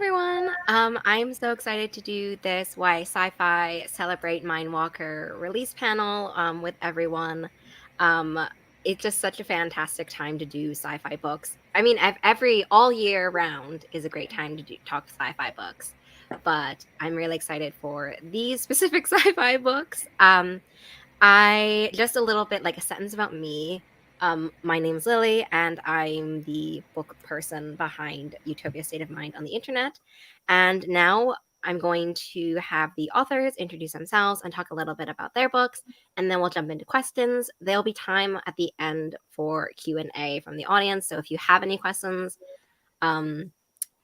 everyone. I'm so excited to do this Why Sci-Fi Celebrate Mindwalker release panel with everyone. Um, it's just such a fantastic time to do sci-fi books. I mean, every all year round is a great time to talk sci-fi books, but I'm really excited for these specific sci-fi books. I just a little bit like a sentence about me. My name's Lily, and I'm the book person behind Utopia State of Mind on the internet. And now I'm going to have the authors introduce themselves and talk a little bit about their books, and then we'll jump into questions. There'll be time at the end for Q&A from the audience. So if you have any questions, um,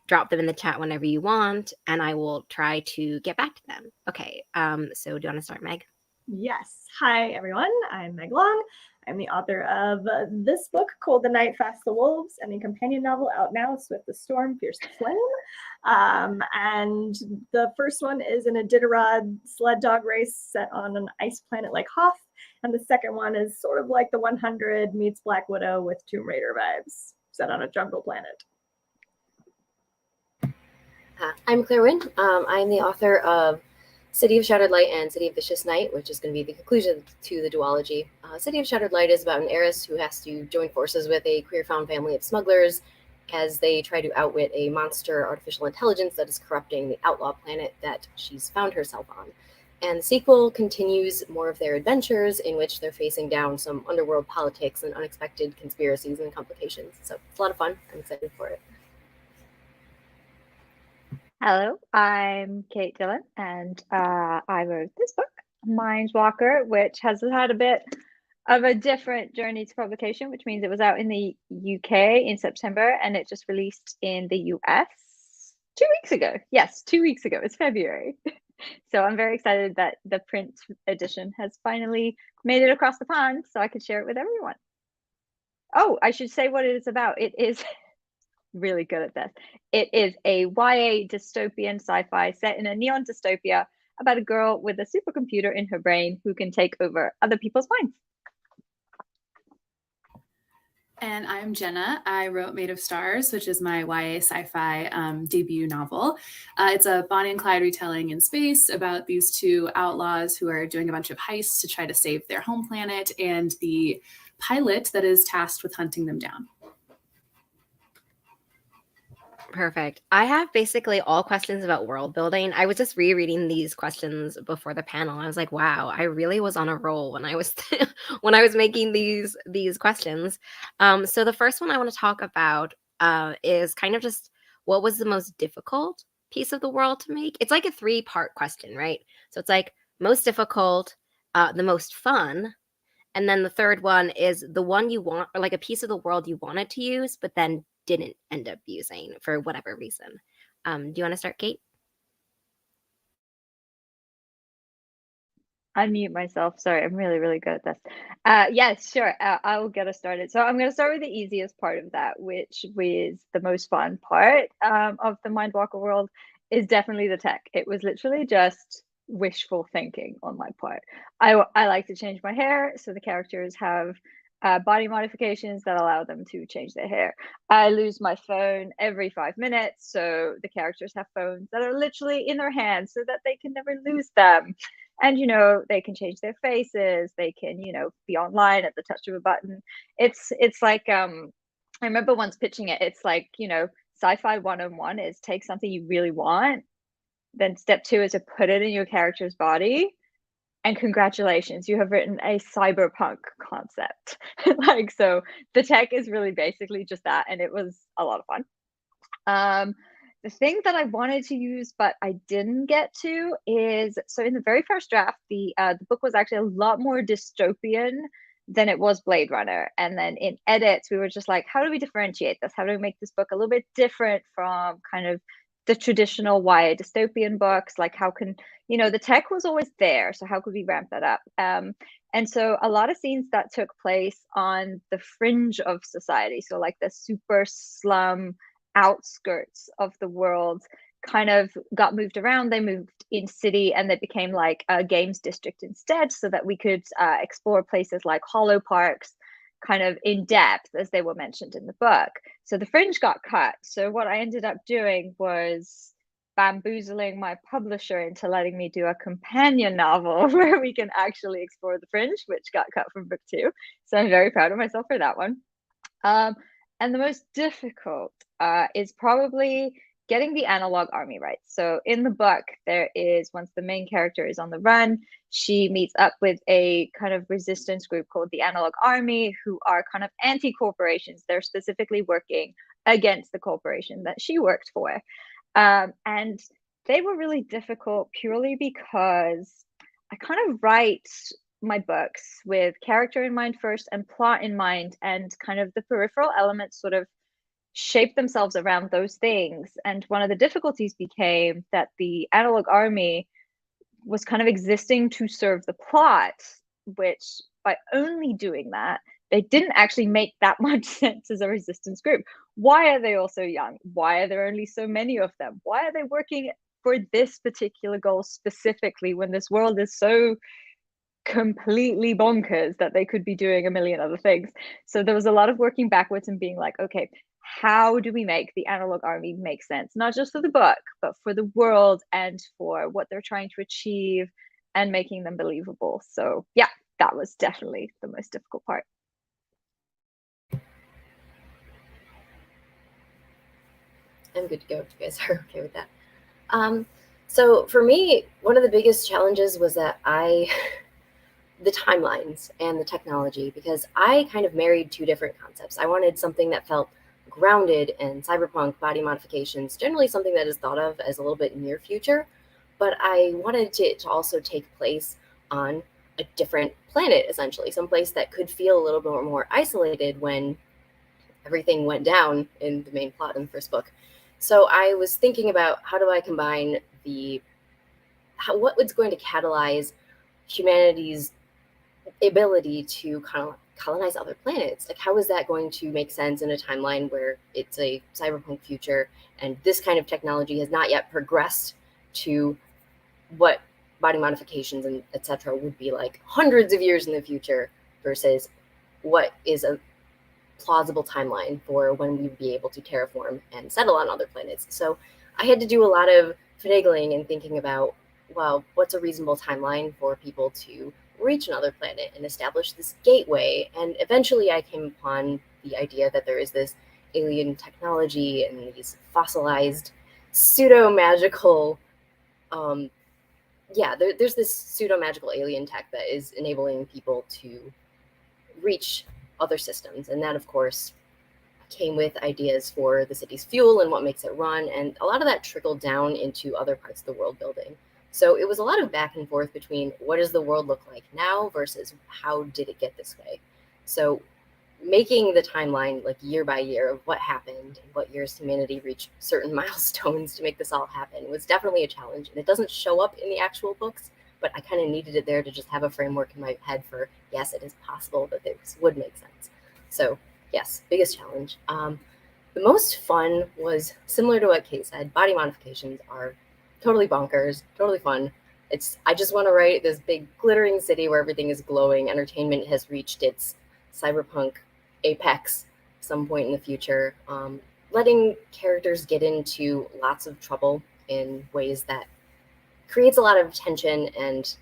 drop them in the chat whenever you want, and I will try to get back to them. Okay, so do you want to start, Meg? Yes. Hi, everyone. I'm Meg Long. I'm the author of this book called The Night Fast the Wolves and a companion novel out now, Swift the Storm, Fierce the Flame. And the first one is an Iditarod sled dog race set on an ice planet like Hoth. And the second one is sort of like the 100 meets Black Widow with Tomb Raider vibes, set on a jungle planet. I'm Claire Wynn. I'm the author of City of Shattered Light and City of Vicious Night, which is going to be the conclusion to the duology. City of Shattered Light is about an heiress who has to join forces with a queer found family of smugglers as they try to outwit a monster artificial intelligence that is corrupting the outlaw planet that she's found herself on. And the sequel continues more of their adventures, in which they're facing down some underworld politics and unexpected conspiracies and complications. So it's a lot of fun. I'm excited for it. Hello, I'm Kate Dillon, and I wrote this book, Mindwalker, which has had a bit of a different journey to publication, which means it was out in the UK in September, and it just released in the US 2 weeks ago. Yes, 2 weeks ago. It's February. So I'm very excited that the print edition has finally made it across the pond so I could share it with everyone. Oh, I should say what it is about. It is really good at this. It is a YA dystopian sci-fi set in a neon dystopia about a girl with a supercomputer in her brain who can take over other people's minds. And I'm Jenna. I wrote Made of Stars, which is my YA sci-fi debut novel. It's a Bonnie and Clyde retelling in space about these two outlaws who are doing a bunch of heists to try to save their home planet and the pilot that is tasked with hunting them down. Perfect. I have basically all questions about world building. I was just rereading these questions before the panel. I was like, wow, I really was on a roll when I was when I was making these questions. So the first one I want to talk about is kind of just what was the most difficult piece of the world to make. It's like a 3-part question, right? So it's like most difficult, the most fun, and then the third one is the one you want, or like a piece of the world you wanted to use, but then didn't end up using for whatever reason. Do you want to start, Kate? Unmute myself. Sorry, I'm really, really good at this. Yes, sure. I will get us started. So I'm going to start with the easiest part of that, which was the most fun part of the Mindwalker world, is definitely the tech. It was literally just wishful thinking on my part. I like to change my hair, so the characters have body modifications that allow them to change their hair. I lose my phone every 5 minutes, so the characters have phones that are literally in their hands so that they can never lose them. And they can change their faces, they can be online at the touch of a button. It's like I remember once pitching it, it's like sci-fi 101 is take something you really want, then step 2 is to put it in your character's body, and congratulations, you have written a cyberpunk concept. Like, so the tech is really basically just that, and it was a lot of fun. The thing that I wanted to use but I didn't get to is, so in the very first draft, the book was actually a lot more dystopian than it was Blade Runner. And then in edits, we were just like, how do we differentiate this? How do we make this book a little bit different from kind of the traditional YA dystopian books? Like, how can, the tech was always there, so how could we ramp that up? And so a lot of scenes that took place on the fringe of society, so like the super slum outskirts of the world, kind of got moved around. They moved in city and they became like a games district instead, so that we could explore places like hollow parks, kind of in depth as they were mentioned in the book. So the fringe got cut. So what I ended up doing was bamboozling my publisher into letting me do a companion novel where we can actually explore the fringe, which got cut from book 2. So I'm very proud of myself for that one. And the most difficult is probably getting the analog army right. So in the book, there is, once the main character is on the run, she meets up with a kind of resistance group called the Analog Army, who are kind of anti-corporations. They're specifically working against the corporation that she worked for. And they were really difficult purely because I kind of write my books with character in mind first and plot in mind, and kind of the peripheral elements sort of shape themselves around those things. And one of the difficulties became that the Analog Army was kind of existing to serve the plot, which by only doing that, they didn't actually make that much sense as a resistance group. Why are they all so young? Why are there only so many of them? Why are they working for this particular goal specifically when this world is so completely bonkers that they could be doing a million other things? So there was a lot of working backwards and being like, okay, how do we make the Analog Army make sense, not just for the book, but for the world and for what they're trying to achieve, and making them believable. So yeah, that was definitely the most difficult part. I'm good to go if you guys are okay with that. So for me, one of the biggest challenges was that the timelines and the technology, because I kind of married two different concepts. I wanted something that felt grounded in cyberpunk body modifications, generally something that is thought of as a little bit near future, but I wanted it to also take place on a different planet, essentially, someplace that could feel a little bit more isolated when everything went down in the main plot in the first book. So I was thinking about how do I combine what was going to catalyze humanity's ability to colonize other planets. Like, how is that going to make sense in a timeline where it's a cyberpunk future and this kind of technology has not yet progressed to what body modifications and etc. would be like hundreds of years in the future, versus what is a plausible timeline for when we'd be able to terraform and settle on other planets. So I had to do a lot of finagling and thinking about, well, what's a reasonable timeline for people to reach another planet and establish this gateway. And eventually I came upon the idea that there is this alien technology and these fossilized pseudo-magical there's this pseudo-magical alien tech that is enabling people to reach other systems. And that, of course, came with ideas for the city's fuel and what makes it run. And a lot of that trickled down into other parts of the world building. So it was a lot of back and forth between what does the world look like now versus how did it get this way. So making the timeline like year by year of what happened and what years humanity reached certain milestones to make this all happen was definitely a challenge. And it doesn't show up in the actual books, but I kind of needed it there to just have a framework in my head for, yes, it is possible that this would make sense. So yes, biggest challenge. The most fun was similar to what Kate said. Body modifications are totally bonkers, totally fun. I just want to write this big glittering city where everything is glowing. Entertainment has reached its cyberpunk apex some point in the future. Letting characters get into lots of trouble in ways that creates a lot of tension and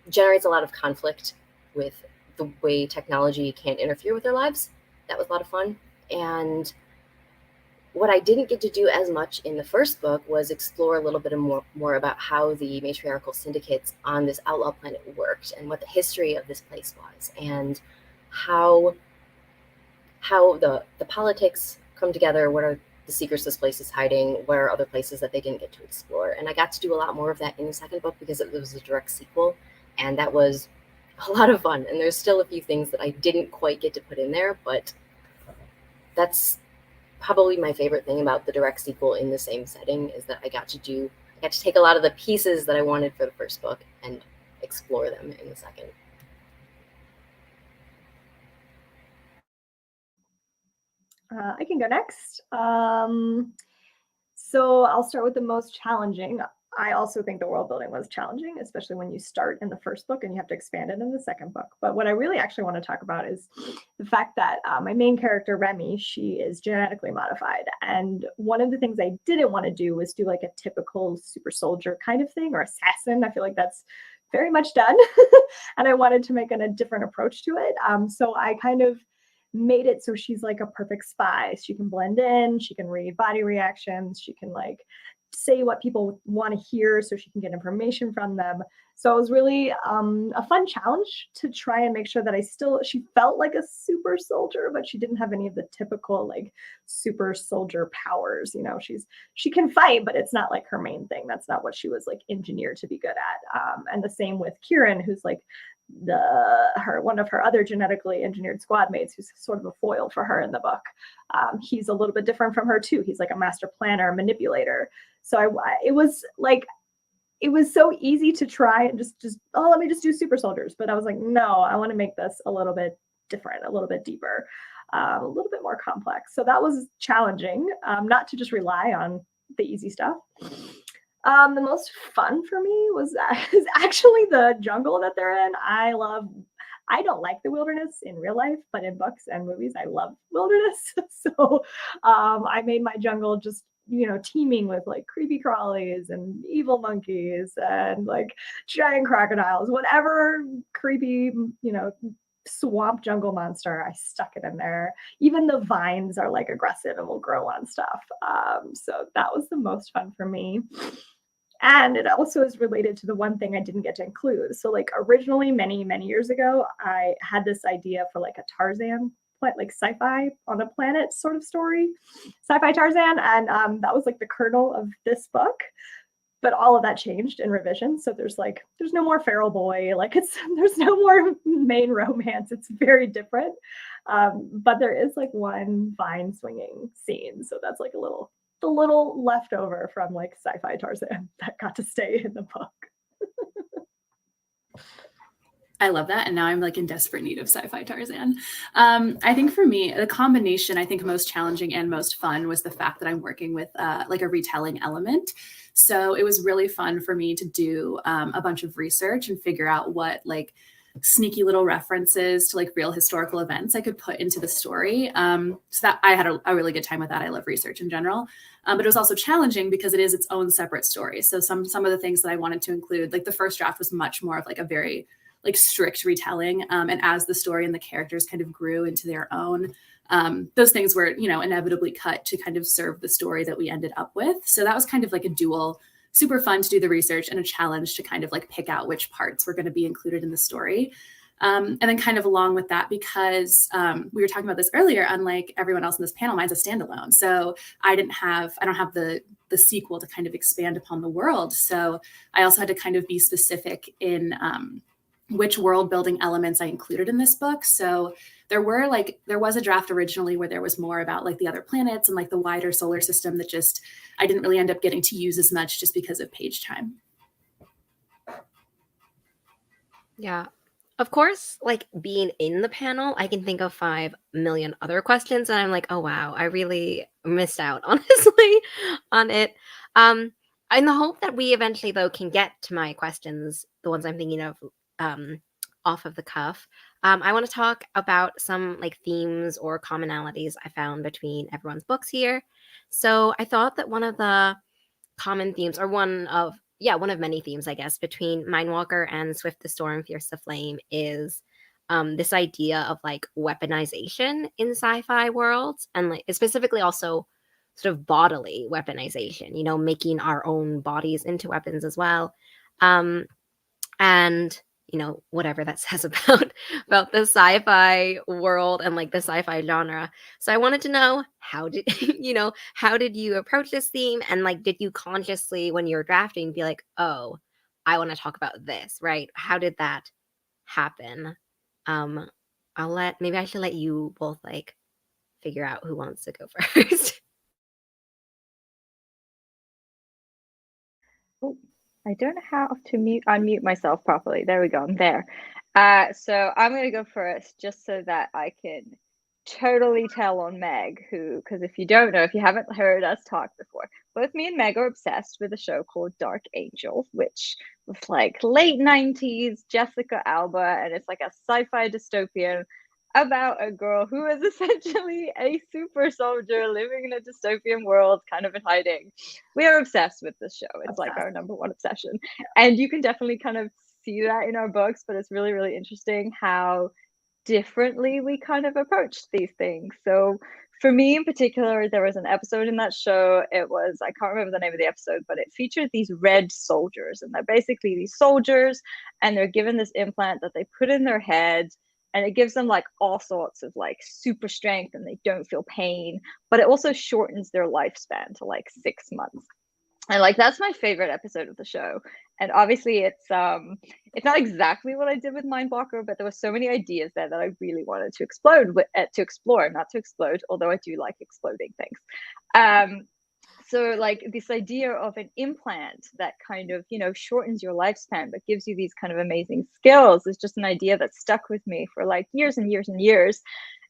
generates a lot of conflict with the way technology can interfere with their lives. That was a lot of fun. And what I didn't get to do as much in the first book was explore a little bit more about how the matriarchal syndicates on this outlaw planet worked and what the history of this place was, and how the politics come together. What are the secrets this place is hiding? What are other places that they didn't get to explore? And I got to do a lot more of that in the second book because it was a direct sequel, and that was a lot of fun. And there's still a few things that I didn't quite get to put in there, but that's probably my favorite thing about the direct sequel in the same setting, is that I got to take a lot of the pieces that I wanted for the first book and explore them in the second. I can go next. So I'll start with the most challenging. I also think the world building was challenging, especially when you start in the first book and you have to expand it in the second book. But what I really actually want to talk about is the fact that my main character, Remy, she is genetically modified. And one of the things I didn't want to do was do like a typical super soldier kind of thing or assassin. I feel like that's very much done. And I wanted to make a different approach to it. So I kind of made it so she's like a perfect spy. She can blend in, she can read body reactions, she can like say what people want to hear so she can get information from them. So it was really a fun challenge to try and make sure that she felt like a super soldier, but she didn't have any of the typical like super soldier powers. You know, she can fight, but it's not like her main thing. That's not what she was like engineered to be good at. And the same with Kieran, who's like one of her other genetically engineered squad mates, who's sort of a foil for her in the book. He's a little bit different from her too. He's like a master planner, manipulator. So it was so easy to try and just let me just do super soldiers. But I was like, no, I want to make this a little bit different, a little bit deeper, a little bit more complex. So that was challenging, not to just rely on the easy stuff. The most fun for me is actually the jungle that they're in. I don't like the wilderness in real life, but in books and movies, I love wilderness. So I made my jungle just, teeming with like creepy crawlies and evil monkeys and like giant crocodiles, whatever creepy, swamp jungle monster, I stuck it in there. Even the vines are like aggressive and will grow on stuff. So that was the most fun for me. And it also is related to the one thing I didn't get to include. So like originally many, many years ago, I had this idea for like a Tarzan, like sci-fi on a planet sort of story, sci-fi Tarzan. And that was like the kernel of this book. But all of that changed in revision. So there's no more feral boy, there's no more main romance. It's very different. But there is like one vine swinging scene. So that's like the little leftover from like sci-fi Tarzan that got to stay in the book. I love that. And now I'm like in desperate need of sci-fi Tarzan. I think for me, the combination I think most challenging and most fun was the fact that I'm working with like a retelling element. So it was really fun for me to do a bunch of research and figure out what like sneaky little references to like real historical events I could put into the story. So that I had a really good time with that. I love research in general. But it was also challenging because it is its own separate story. So some of the things that I wanted to include, like the first draft was much more of like a very like strict retelling. And as the story and the characters kind of grew into their own, those things were, inevitably cut to kind of serve the story that we ended up with. So that was kind of like a dual, super fun to do the research and a challenge to kind of like pick out which parts were going to be included in the story. And then kind of along with that, because we were talking about this earlier, unlike everyone else in this panel, mine's a standalone. So I don't have the sequel to kind of expand upon the world. So I also had to kind of be specific in which world building elements I included in this book. So there was a draft originally where there was more about like the other planets and like the wider solar system that just I didn't really end up getting to use as much just because of page time. Yeah. Of course, like being in the panel, I can think of 5 million other questions, and I'm like, oh wow, I really missed out, honestly, on it. In the hope that we eventually, though, can get to my questions, the ones I'm thinking of, off of the cuff. I want to talk about some like themes or commonalities I found between everyone's books here. So I thought that one of the common themes, or one of many themes, I guess, between Mindwalker and Swift the Storm, Fierce the Flame is this idea of like weaponization in sci-fi worlds, and like specifically also sort of bodily weaponization, making our own bodies into weapons as well. And whatever that says about the sci-fi world and like the sci-fi genre. So I wanted to know, how did how did you approach this theme, and like did you consciously, when you're drafting, be like, oh, I want to talk about this, right? How did that happen? Maybe I should let you both like figure out who wants to go first. Oh, I don't know how to unmute myself properly. There we go. I'm there. So I'm going to go first just so that I can totally tell on Meg, because if you don't know, if you haven't heard us talk before, both me and Meg are obsessed with a show called Dark Angel, which was like late 90s Jessica Alba, and it's like a sci-fi dystopian about a girl who is essentially a super soldier living in a dystopian world, kind of in hiding. We are obsessed with this show. It's like our number one obsession. And you can definitely kind of see that in our books, but it's really, really interesting how differently we kind of approach these things. So for me in particular, there was an episode in that show. It was, I can't remember the name of the episode, but it featured these red soldiers. And they're basically these soldiers, and they're given this implant that they put in their head, and it gives them like all sorts of like super strength, and they don't feel pain, but it also shortens their lifespan to like 6 months. And like that's my favorite episode of the show. And obviously it's not exactly what I did with Mindwalker, but there were so many ideas there that I really wanted to explore, not to explode, although I do like exploding things. So like this idea of an implant that kind of, you know, shortens your lifespan but gives you these kind of amazing skills is just an idea that stuck with me for like years and years and years.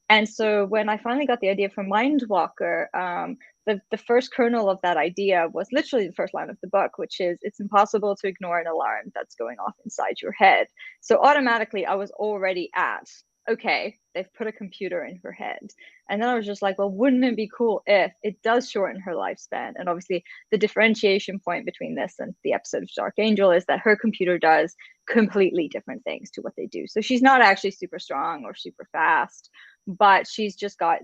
And so when I finally got the idea for Mindwalker, the first kernel of that idea was literally the first line of the book, which is, it's impossible to ignore an alarm that's going off inside your head. So automatically I was already at, okay, they've put a computer in her head. And then I was just like, well, wouldn't it be cool if it does shorten her lifespan? And obviously the differentiation point between this and the episode of Dark Angel is that her computer does completely different things to what they do. So she's not actually super strong or super fast, but she's just got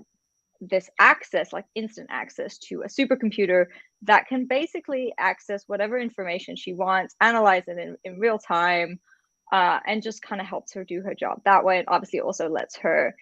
this access, like instant access to a supercomputer that can basically access whatever information she wants, analyze it in real time, and just kind of helps her do her job that way. And obviously also lets her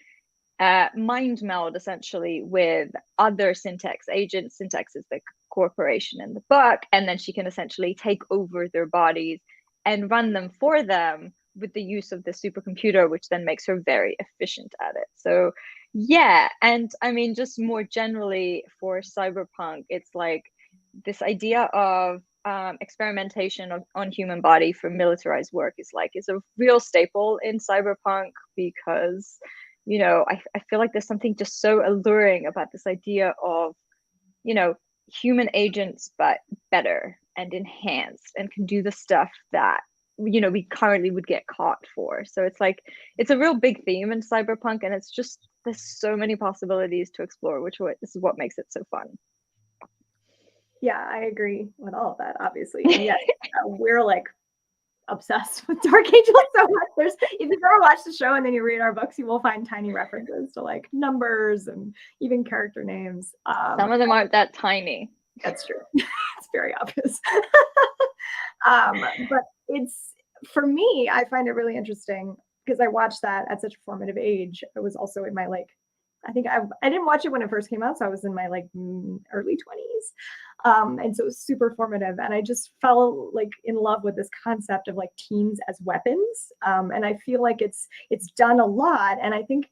mind meld essentially with other Syntax agents. Syntax is the corporation in the book, and then she can essentially take over their bodies and run them for them with the use of the supercomputer, which then makes her very efficient at it. So yeah, and I mean, just more generally for cyberpunk, it's like this idea of experimentation on human body for militarized work is a real staple in cyberpunk, because you know I feel like there's something just so alluring about this idea of, you know, human agents but better and enhanced and can do the stuff that, you know, we currently would get caught for. So it's like it's a real big theme in cyberpunk, and it's just there's so many possibilities to explore, this is what makes it so fun. Yeah, I agree with all of that, obviously. And yes, we're like obsessed with Dark Angel so much. If you've ever watched the show and then you read our books, you will find tiny references to like numbers and even character names. Some of them aren't that tiny. That's true. It's very obvious. But it's, for me, I find it really interesting because I watched that at such a formative age. It was also in my like, I think I didn't watch it when it first came out, so I was in my like early 20s. And so it was super formative. And I just fell like in love with this concept of like teens as weapons. And I feel like it's done a lot. And I think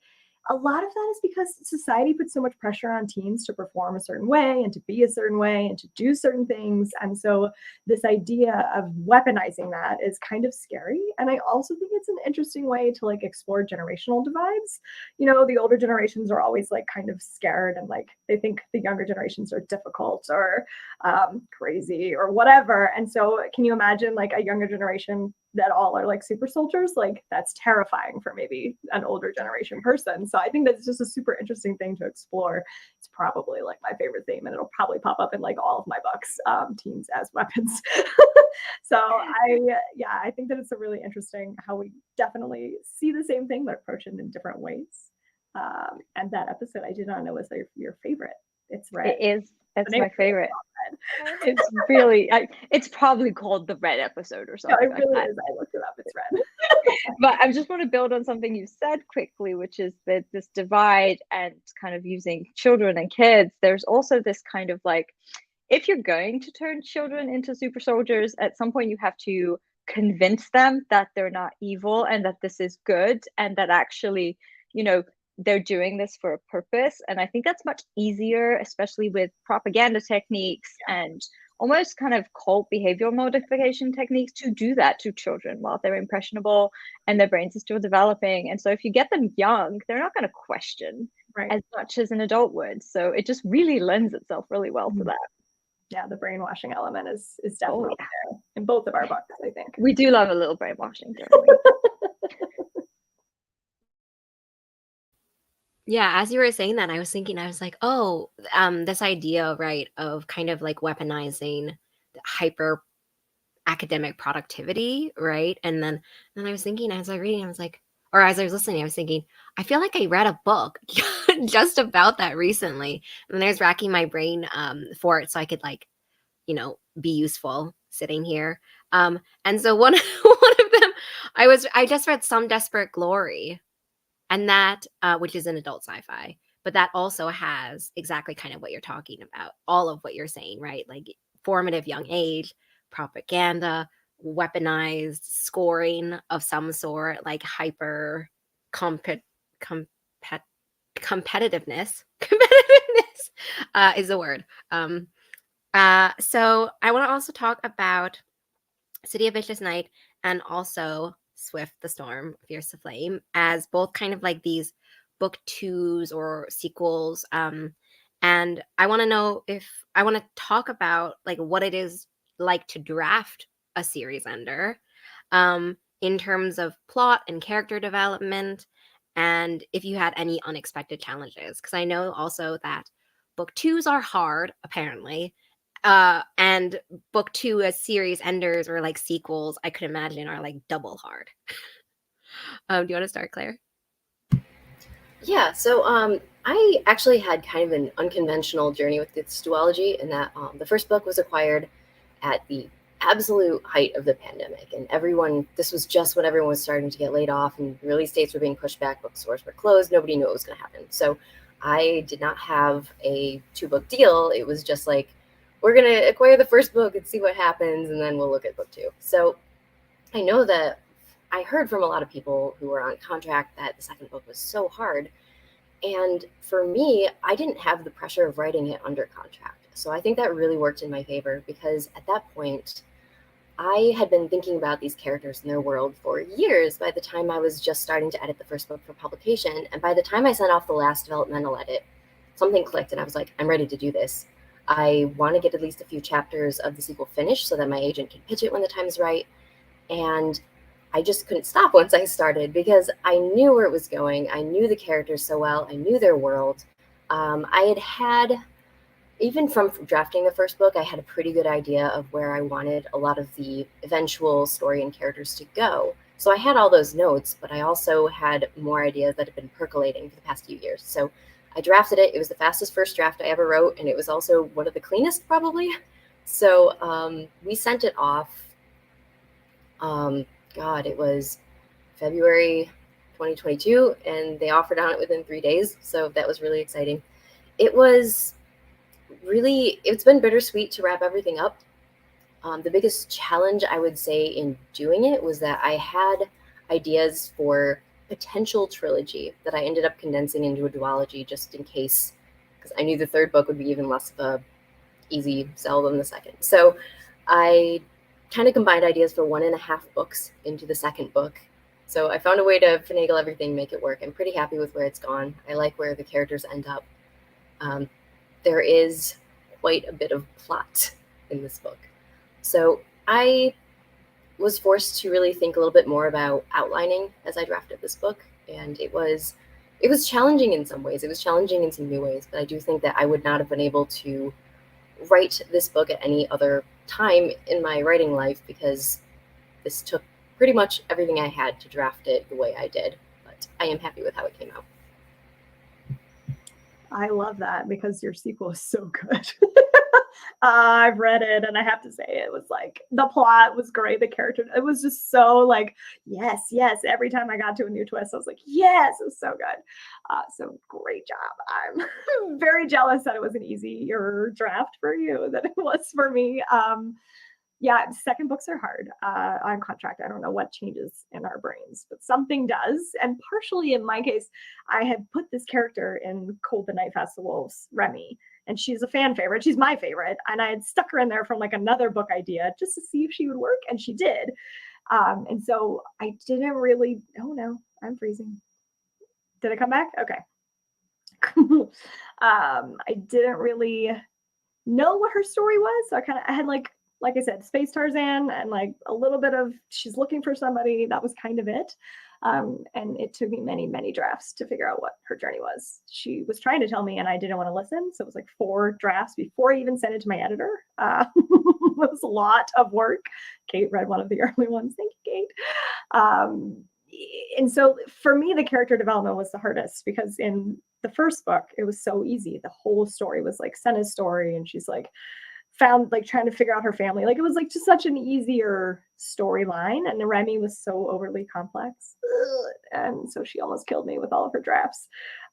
a lot of that is because society puts so much pressure on teens to perform a certain way and to be a certain way and to do certain things. And so this idea of weaponizing that is kind of scary. And I also think it's an interesting way to like explore generational divides. You know, the older generations are always like kind of scared and like they think the younger generations are difficult or crazy or whatever. And so can you imagine like a younger generation that all are like super soldiers? Like that's terrifying for maybe an older generation person. So I think that's just a super interesting thing to explore. It's probably like my favorite theme, and it'll probably pop up in like all of my books, teens as weapons. So I think that it's a really interesting how we definitely see the same thing but approach it in different ways. And that episode I did not know was your favorite. It's red. It is. It's my favorite. It's really, it's probably called the Red episode or something. No, it really like is. I looked it up. It's red. But I just want to build on something you said quickly, which is that this divide and kind of using children and kids. There's also this kind of like, if you're going to turn children into super soldiers, at some point you have to convince them that they're not evil and that this is good and that actually, you know, they're doing this for a purpose. And I think that's much easier, especially with propaganda techniques and almost kind of cult behavioral modification techniques, to do that to children while they're impressionable and their brains are still developing. And so if you get them young, they're not going to question as much as an adult would. So it just really lends itself really well to that. Yeah, the brainwashing element is definitely there in both of our books, I think. We do love a little brainwashing, don't we? Yeah, as you were saying that, I was thinking, I was like, oh, this idea, right, of kind of like weaponizing hyper academic productivity, right? And then I was thinking as I was reading, I was like, or as I was listening, I was thinking, I feel like I read a book just about that recently. And I was racking my brain for it so I could like, be useful sitting here. And so one one of them, I just read Some Desperate Glory, and that which is an adult sci-fi, but that also has exactly kind of what you're talking about, all of what you're saying, right? Like formative young age, propaganda, weaponized scoring of some sort, like hyper compet compet competitiveness competitiveness is the word. So I want to also talk about City of Vicious Night and also Swift the Storm, Fierce the Flame, as both kind of like these book twos or sequels. And I want to know if I want to talk about like what it is like to draft a series ender, in terms of plot and character development, and if you had any unexpected challenges. Because I know also that book twos are hard, apparently, and book two as series enders or like sequels, I could imagine are like double hard. Do you want to start, Claire? Yeah, so I actually had kind of an unconventional journey with this duology in that the first book was acquired at the absolute height of the pandemic, and this was just when everyone was starting to get laid off and release dates were being pushed back, bookstores were closed, nobody knew what was going to happen. So I did not have a 2-book deal. It was just like, we're going to acquire the first book and see what happens, and then we'll look at book two. So I know that I heard from a lot of people who were on contract that the second book was so hard. And for me, I didn't have the pressure of writing it under contract. So I think that really worked in my favor because at that point, I had been thinking about these characters and their world for years by the time I was just starting to edit the first book for publication. And by the time I sent off the last developmental edit, something clicked and I was like, I'm ready to do this. I want to get at least a few chapters of the sequel finished so that my agent can pitch it when the time is right. And I just couldn't stop once I started because I knew where it was going. I knew the characters so well. I knew their world. I had, even from drafting the first book, I had a pretty good idea of where I wanted a lot of the eventual story and characters to go. So I had all those notes, but I also had more ideas that had been percolating for the past few years. So I drafted it. It was the fastest first draft I ever wrote, and it was also one of the cleanest, probably. So we sent it off. God, it was February 2022, and they offered on it within 3 days. So that was really exciting. It's been bittersweet to wrap everything up. The biggest challenge I would say in doing it was that I had ideas for potential trilogy that I ended up condensing into a duology just in case, because I knew the third book would be even less of a easy sell than the second. So I kind of combined ideas for 1.5 books into the second book. So I found a way to finagle everything, make it work. I'm pretty happy with where it's gone. I like where the characters end up. There is quite a bit of plot in this book. So I was forced to really think a little bit more about outlining as I drafted this book. And it was challenging in some ways. It was challenging in some new ways, but I do think that I would not have been able to write this book at any other time in my writing life because this took pretty much everything I had to draft it the way I did. But I am happy with how it came out. I love that because your sequel is so good. I've read it and I have to say it was like the plot was great. The character, it was just so like, yes, yes. Every time I got to a new twist, I was like, yes, it was so good. So great job. I'm very jealous that it was an easier draft for you than it was for me. Yeah, second books are hard on contract. I don't know what changes in our brains, but something does. And partially in my case, I had put this character in Cold the Night Fast the Wolves, Remy, and she's a fan favorite. She's my favorite. And I had stuck her in there from like another book idea just to see if she would work. And she did. And so I didn't really, oh no, I'm freezing. Did it come back? Okay. I didn't really know what her story was. So I had like I said, Space Tarzan and like a little bit of she's looking for somebody. That was kind of it. And it took me many, many drafts to figure out what her journey was. She was trying to tell me, and I didn't want to listen. So it was like 4 drafts before I even sent it to my editor. It was a lot of work. Kate read one of the early ones. Thank you, Kate. And so for me, the character development was the hardest because in the first book, it was so easy. The whole story was like Senna's story, and she's like found like trying to figure out her family. Like it was like just such an easier storyline. And Remy was so overly complex. And so she almost killed me with all of her drafts.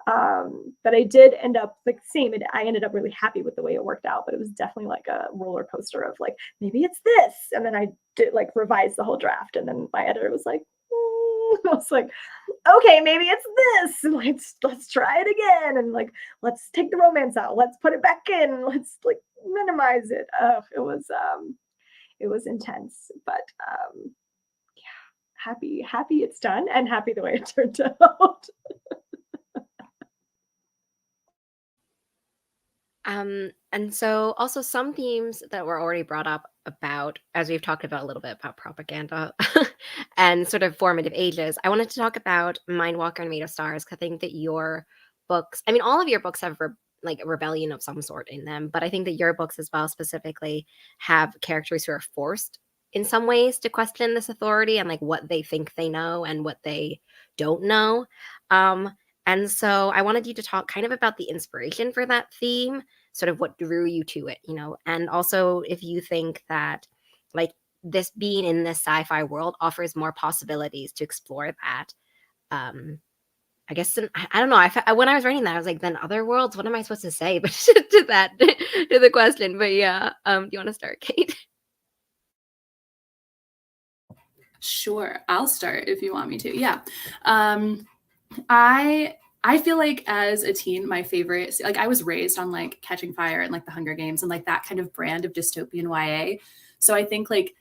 But I did end up like same. I ended up really happy with the way it worked out, but it was definitely like a roller coaster of like, maybe it's this. And then I did like revise the whole draft. And then my editor was like, I was like, okay, maybe it's this. Let's try it again. And like, let's take the romance out. Let's put it back in. Let's like minimize it. It was intense, but yeah, happy it's done and happy the way it turned out. And so also some themes that were already brought up about, as we've talked about a little bit about propaganda and sort of formative ages, I wanted to talk about Mindwalker and Made of Stars, because I think that your books, I mean, all of your books have like a rebellion of some sort in them, but I think that your books as well specifically have characters who are forced in some ways to question this authority and like what they think they know and what they don't know. And so I wanted you to talk kind of about the inspiration for that theme, sort of what drew you to it, and also if you think that like this being in this sci-fi world offers more possibilities to explore that. I guess I don't know. When I was writing that, I was like, then other worlds. What am I supposed to say? But to that, to the question. But yeah, do you want to start, Kate? Sure, I'll start if you want me to. Yeah. I feel like as a teen, my favorite, like I was raised on like Catching Fire and like the Hunger Games and like that kind of brand of dystopian YA. So I think like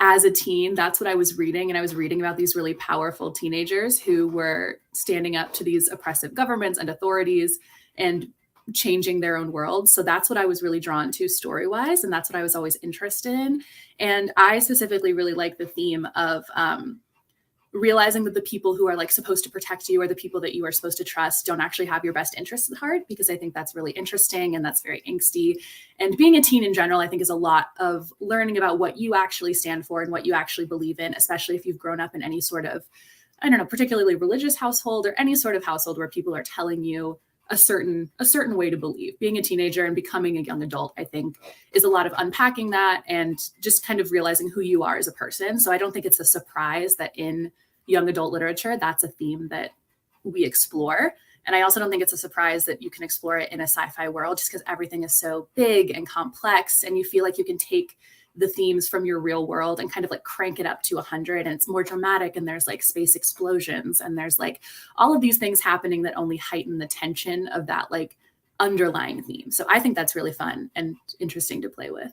as a teen, that's what I was reading. And I was reading about these really powerful teenagers who were standing up to these oppressive governments and authorities and changing their own world. So that's what I was really drawn to story-wise. And that's what I was always interested in. And I specifically really like the theme of, realizing that the people who are like supposed to protect you or the people that you are supposed to trust don't actually have your best interests at heart, because I think that's really interesting and that's very angsty. And being a teen in general, I think is a lot of learning about what you actually stand for and what you actually believe in, especially if you've grown up in any sort of, I don't know, particularly religious household or any sort of household where people are telling you a certain way to believe. Being a teenager and becoming a young adult, I think, is a lot of unpacking that and just kind of realizing who you are as a person. So I don't think it's a surprise that in young adult literature, that's a theme that we explore. And I also don't think it's a surprise that you can explore it in a sci-fi world, just because everything is so big and complex and you feel like you can take the themes from your real world and kind of like crank it up to 100, and it's more dramatic, and there's like space explosions and there's like all of these things happening that only heighten the tension of that like underlying theme. So I think that's really fun and interesting to play with.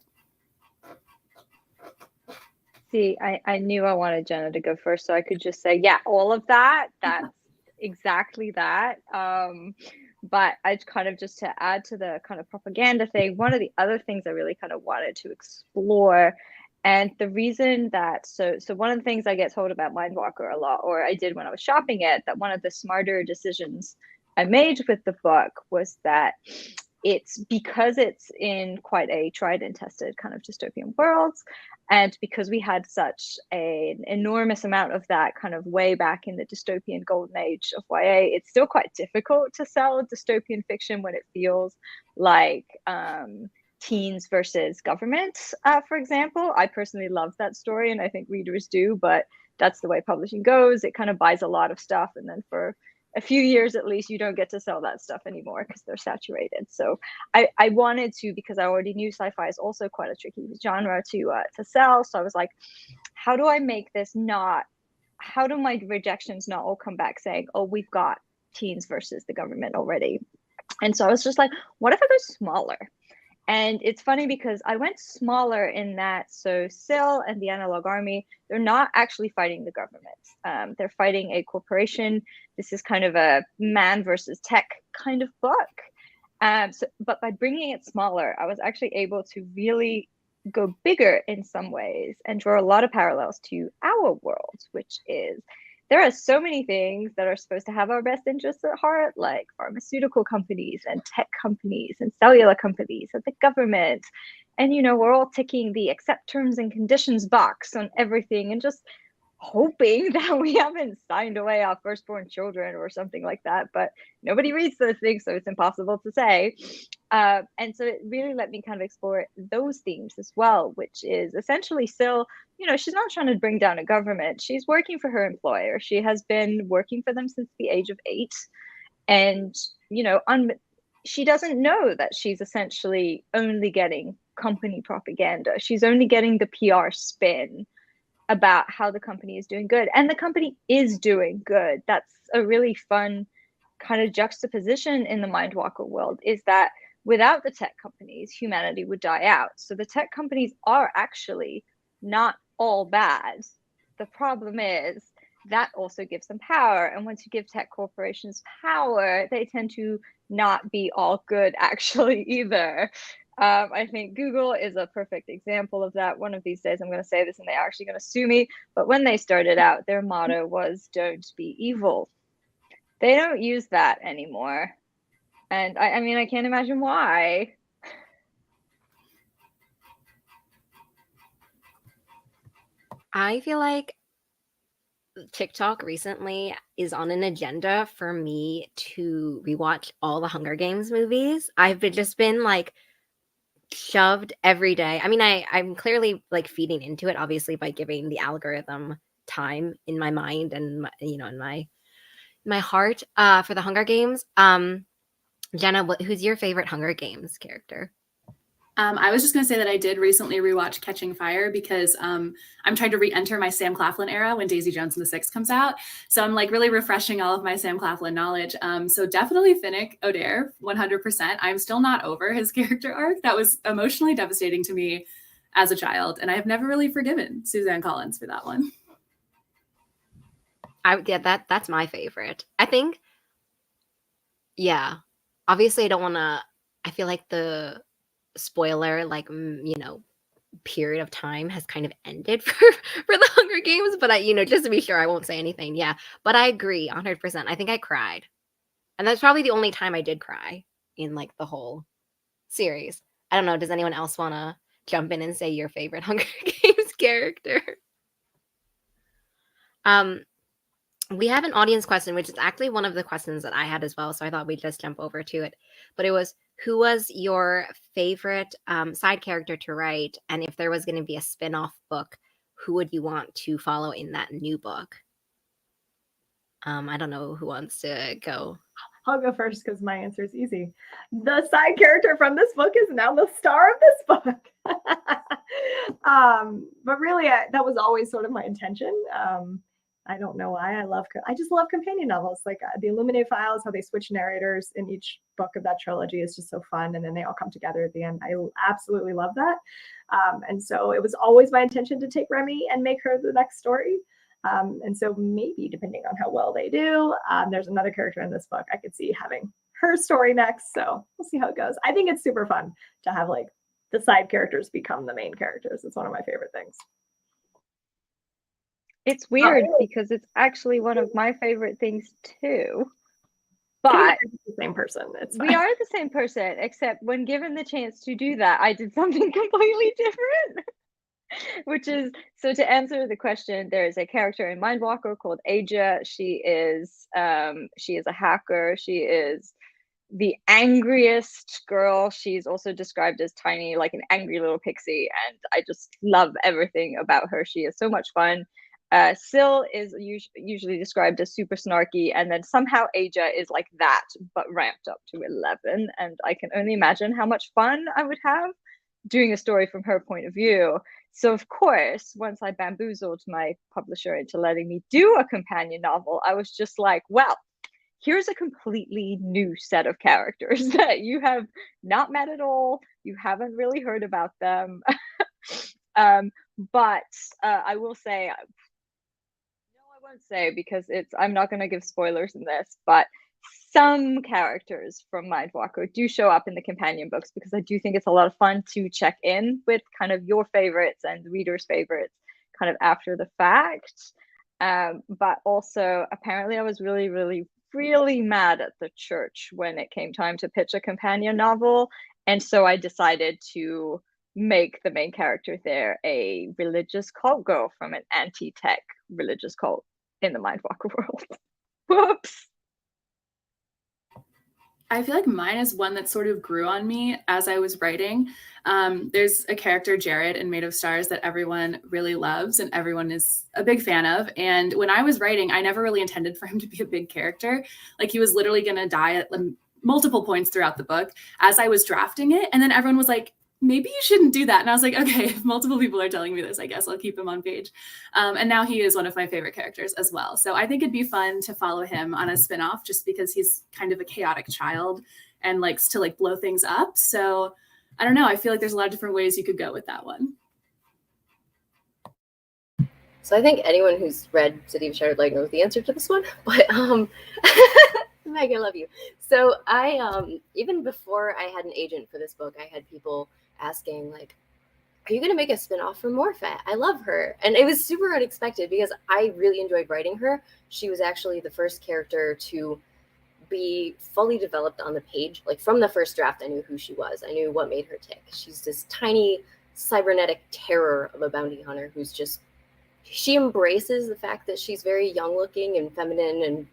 See, I knew I wanted Jenna to go first, so I could just say, yeah, all of that, that's exactly that. But I kind of, just to add to the kind of propaganda thing, one of the other things I really kind of wanted to explore, and the reason that, so one of the things I get told about Mindwalker a lot, or I did when I was shopping it, that one of the smarter decisions I made with the book was that it's because it's in quite a tried and tested kind of dystopian worlds, and because we had such an enormous amount of that kind of way back in the dystopian golden age of YA, it's still quite difficult to sell dystopian fiction when it feels like teens versus government, for example. I personally love that story, and I think readers do, but that's the way publishing goes. It kind of buys a lot of stuff, and then for a few years at least, you don't get to sell that stuff anymore because they're saturated. So I wanted to, because I already knew sci-fi is also quite a tricky genre to sell. So I was like, how do I make this not, how do my rejections not all come back saying, oh, we've got teens versus the government already? And so I was just like, what if I go smaller? And it's funny because I went smaller in that, so Syl and the Analog Army, they're not actually fighting the government. They're fighting a corporation. This is kind of a man versus tech kind of book. But by bringing it smaller, I was actually able to really go bigger in some ways and draw a lot of parallels to our world, which is there are so many things that are supposed to have our best interests at heart, like pharmaceutical companies and tech companies and cellular companies and the government. And, we're all ticking the accept terms and conditions box on everything and just hoping that we haven't signed away our firstborn children or something like that. But nobody reads those things, so it's impossible to say. And so it really let me kind of explore those themes as well, which is essentially still, she's not trying to bring down a government. She's working for her employer. She has been working for them since the age of 8. And, she doesn't know that she's essentially only getting company propaganda. She's only getting the PR spin about how the company is doing good. And the company is doing good. That's a really fun kind of juxtaposition in the Mindwalker world, is that without the tech companies, humanity would die out. So the tech companies are actually not all bad. The problem is that also gives them power. And once you give tech corporations power, they tend to not be all good actually either. I think Google is a perfect example of that. One of these days I'm going to say this and they're actually going to sue me. But when they started out, their motto was "Don't be evil." They don't use that anymore. And I mean, I can't imagine why. I feel like TikTok recently is on an agenda for me to rewatch all the Hunger Games movies. Just been like shoved every day. I mean, I'm clearly like feeding into it, obviously, by giving the algorithm time in my mind and in my heart for the Hunger Games. Jenna, who's your favorite Hunger Games character? I was just going to say that I did recently rewatch Catching Fire because I'm trying to re-enter my Sam Claflin era when Daisy Jones and the Six comes out. So I'm like really refreshing all of my Sam Claflin knowledge. So definitely Finnick Odair, 100%. I'm still not over his character arc. That was emotionally devastating to me as a child. And I have never really forgiven Suzanne Collins for that one. That's my favorite. I think, yeah. Obviously, I don't want to. I feel like the spoiler, like period of time has kind of ended for the Hunger Games. But just to be sure, I won't say anything. Yeah, but I agree 100%. I think I cried, and that's probably the only time I did cry in like the whole series. I don't know. Does anyone else want to jump in and say your favorite Hunger Games character? We have an audience question, which is actually one of the questions that I had as well. So I thought we'd just jump over to it. But it was, who was your favorite side character to write? And if there was going to be a spin-off book, who would you want to follow in that new book? I don't know who wants to go. I'll go first because my answer is easy. The side character from this book is now the star of this book. But really, that was always sort of my intention. I don't know why. I just love companion novels. Like the Illuminated Files, how they switch narrators in each book of that trilogy is just so fun. And then they all come together at the end. I absolutely love that. And so it was always my intention to take Remy and make her the next story. And so maybe depending on how well they do, there's another character in this book I could see having her story next. So we'll see how it goes. I think it's super fun to have like the side characters become the main characters. It's one of my favorite things. It's weird because it's actually one of my favorite things too. But the same person. We are the same person, except when given the chance to do that, I did something completely different. Which is, so to answer the question, there is a character in Mindwalker called Aja. She is a hacker. She is the angriest girl. She's also described as tiny, like an angry little pixie, and I just love everything about her. She is so much fun. Syl is usually described as super snarky, and then somehow Aja is like that, but ramped up to 11. And I can only imagine how much fun I would have doing a story from her point of view. So of course, once I bamboozled my publisher into letting me do a companion novel, I was just like, well, here's a completely new set of characters that you have not met at all. You haven't really heard about them. But I will say, no, I won't say because I'm not going to give spoilers in this, but some characters from Mindwalker do show up in the companion books, because I do think it's a lot of fun to check in with kind of your favorites and the reader's favorites kind of after the fact. But also, apparently, I was really, really, really mad at the church when it came time to pitch a companion novel. And so I decided to make the main character there a religious cult girl from an anti-tech religious cult in the Mindwalker world. Whoops. I feel like mine is one that sort of grew on me as I was writing. There's a character, Jared, in Made of Stars that everyone really loves and everyone is a big fan of. And when I was writing, I never really intended for him to be a big character. Like, he was literally going to die at multiple points throughout the book as I was drafting it. And then everyone was like, maybe you shouldn't do that. And I was like, okay, if multiple people are telling me this, I guess I'll keep him on page. And now he is one of my favorite characters as well. So I think it'd be fun to follow him on a spinoff, just because he's kind of a chaotic child and likes to like blow things up. So I don't know. I feel like there's a lot of different ways you could go with that one. So I think anyone who's read City of Shattered Light knows the answer to this one, but Meg, I love you. So I even before I had an agent for this book, I had people asking like, are you going to make a spin-off from Morphet? I love her. And it was super unexpected because I really enjoyed writing her. She was actually the first character to be fully developed on the page. Like, from the first draft, I knew who she was. I knew what made her tick. She's this tiny cybernetic terror of a bounty hunter who's just, she embraces the fact that she's very young looking and feminine, and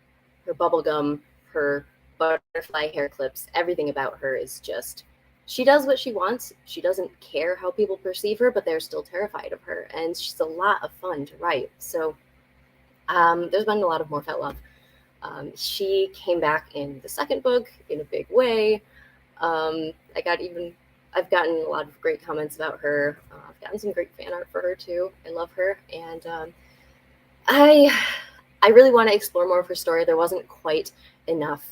her bubblegum, her butterfly hair clips, everything about her is just, she does what she wants. She doesn't care how people perceive her, but they're still terrified of her. And she's a lot of fun to write. So there's been a lot of Morphet love. She came back in the second book in a big way. I've gotten a lot of great comments about her. I've gotten some great fan art for her too. I love her. And I really want to explore more of her story. There wasn't quite enough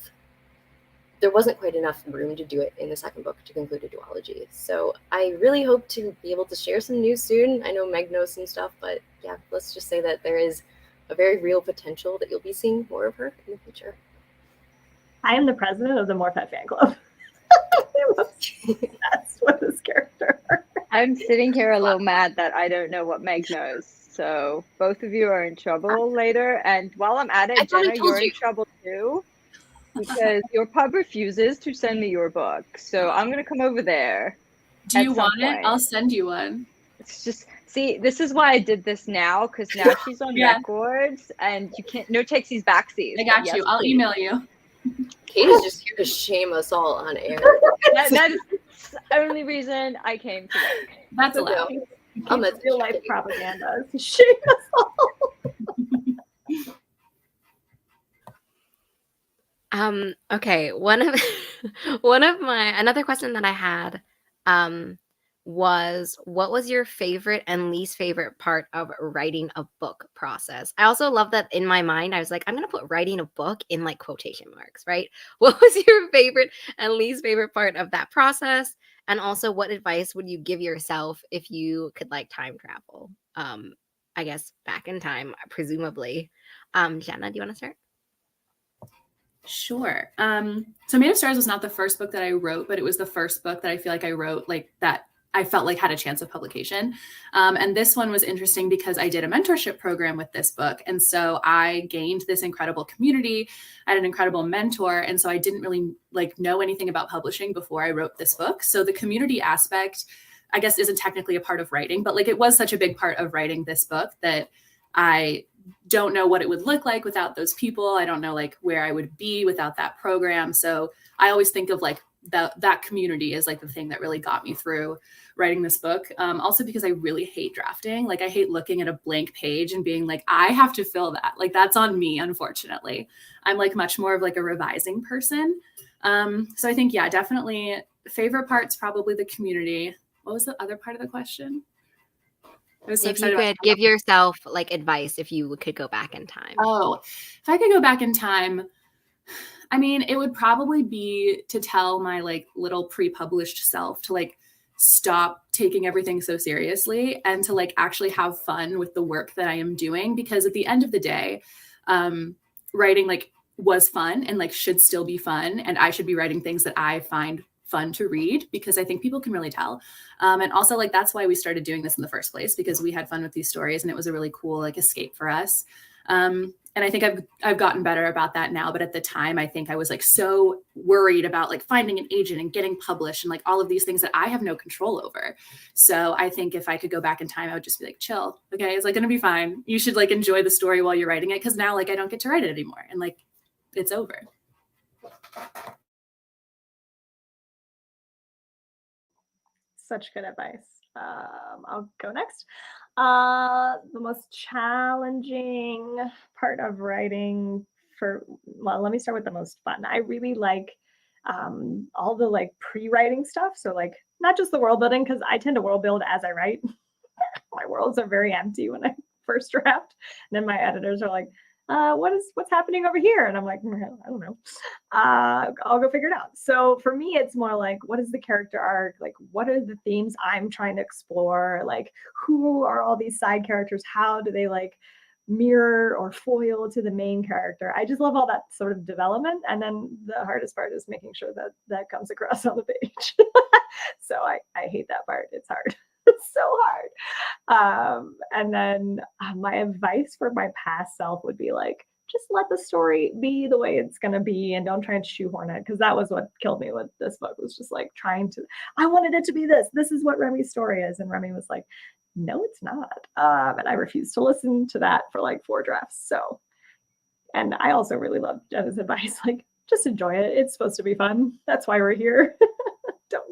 room to do it in the second book to conclude a duology. So I really hope to be able to share some news soon. I know Meg knows some stuff, but yeah, let's just say that there is a very real potential that you'll be seeing more of her in the future. I am the president of the Morphet fan club. I'm obsessed with this character. I'm sitting here a little mad that I don't know what Meg knows. So both of you are in trouble later. And while I'm at it, Jenna, you're in trouble too, because your pub refuses to send me your book. So I'm going to come over there. Do you want it? I'll send you one. It's just, see, this is why I did this now, because now she's on records and you can't, no takesies backsies. I got you. I'll email you. Katie's just here to shame us all on air. that is the only reason I came today. That's allowed. Real life propaganda to shame us all. Okay. Another question that I had was, what was your favorite and least favorite part of writing a book process? I also love that in my mind, I was like, I'm going to put writing a book in like quotation marks, right? What was your favorite and least favorite part of that process? And also, what advice would you give yourself if you could like time travel? I guess back in time, presumably. Jenna, do you want to start? Sure. So Made of Stars was not the first book that I wrote, but it was the first book that I feel like I wrote like that I felt like had a chance of publication. And this one was interesting because I did a mentorship program with this book. And so I gained this incredible community. I had an incredible mentor. And so I didn't really like know anything about publishing before I wrote this book. So the community aspect, I guess, isn't technically a part of writing, but like it was such a big part of writing this book that I don't know what it would look like without those people. I don't know like where I would be without that program. So I always think of like that community is like the thing that really got me through writing this book. Also because I really hate drafting. Like I hate looking at a blank page and being like, I have to fill that. Like that's on me, unfortunately. I'm like much more of like a revising person. So I think, yeah, definitely favorite part's probably the community. What was the other part of the question? If you could give yourself like advice, if you could go back in time. Oh, if I could go back in time, I mean, it would probably be to tell my like little pre-published self to like stop taking everything so seriously and to like actually have fun with the work that I am doing. Because at the end of the day, writing, like was fun and like should still be fun, and I should be writing things that I find fun to read, because I think people can really tell. And also, like, that's why we started doing this in the first place, because we had fun with these stories and it was a really cool like escape for us. And I think I've gotten better about that now, but at the time I think I was like so worried about like finding an agent and getting published and like all of these things that I have no control over. So I think if I could go back in time, I would just be like, chill, okay, it's like gonna be fine. You should like enjoy the story while you're writing it, because now like I don't get to write it anymore and like it's over. Such good advice. I'll go next. The most challenging part of writing well, let me start with the most fun. I really like all the like pre-writing stuff. So like not just the world building, because I tend to world build as I write. My worlds are very empty when I first draft. And then my editors are like, what's happening over here? And I'm like, I don't know. I'll go figure it out. So for me, it's more like, what is the character arc? Like, what are the themes I'm trying to explore? Like, who are all these side characters? How do they like mirror or foil to the main character? I just love all that sort of development. And then the hardest part is making sure that that comes across on the page. So I hate that part. It's hard. It's so hard. And then my advice for my past self would be like, just let the story be the way it's going to be and don't try and shoehorn it. Because that was what killed me with this book, was just like I wanted it to be this. This is what Remy's story is. And Remy was like, no, it's not. And I refused to listen to that for like 4 drafts. So, and I also really love Jenna's advice. Like, just enjoy it. It's supposed to be fun. That's why we're here.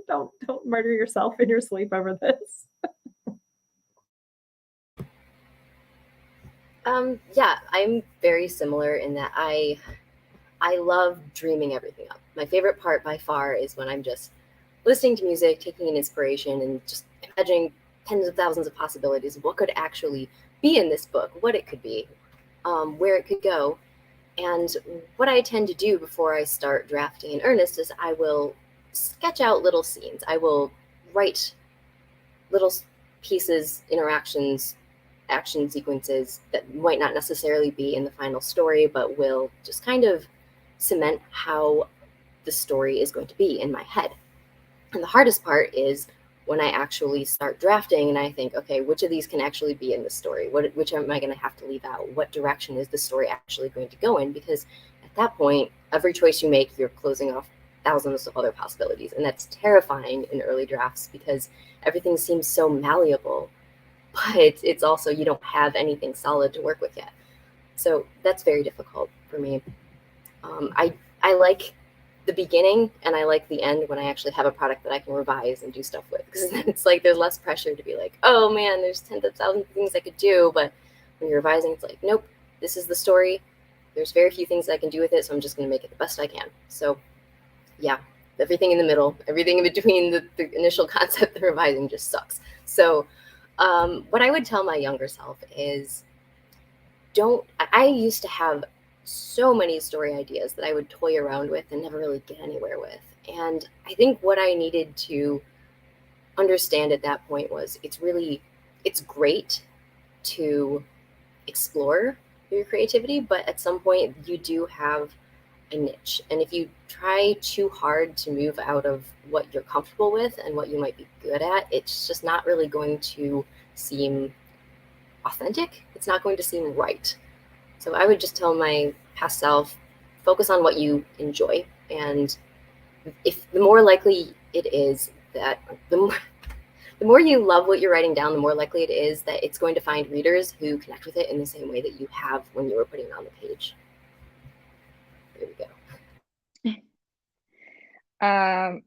Don't murder yourself in your sleep over this. Yeah, I'm very similar in that I love dreaming everything up. My favorite part by far is when I'm just listening to music, taking in inspiration, and just imagining tens of thousands of possibilities of what could actually be in this book, what it could be, where it could go. And what I tend to do before I start drafting in earnest is I will sketch out little scenes. I will write little pieces, interactions, action sequences that might not necessarily be in the final story, but will just kind of cement how the story is going to be in my head. And the hardest part is when I actually start drafting and I think, okay, which of these can actually be in the story? Which am I going to have to leave out? What direction is the story actually going to go in? Because at that point, every choice you make, you're closing off thousands of other possibilities. And that's terrifying in early drafts because everything seems so malleable, but it's also, you don't have anything solid to work with yet. So that's very difficult for me. I like the beginning and I like the end when I actually have a product that I can revise and do stuff with, because then it's like there's less pressure to be like, oh man, there's tens of thousands of things I could do. But when you're revising, it's like, nope, this is the story. There's very few things I can do with it, so I'm just going to make it the best I can. So yeah, everything in the middle, everything in between the initial concept and revising just sucks. So what I would tell my younger self is I used to have so many story ideas that I would toy around with and never really get anywhere with. And I think what I needed to understand at that point was it's great to explore your creativity, but at some point you do have a niche. And if you try too hard to move out of what you're comfortable with and what you might be good at, it's just not really going to seem authentic. It's not going to seem right. So I would just tell my past self, focus on what you enjoy. And if the more likely it is that the more you love what you're writing down, the more likely it is that it's going to find readers who connect with it in the same way that you have when you were putting it on the page. There we go.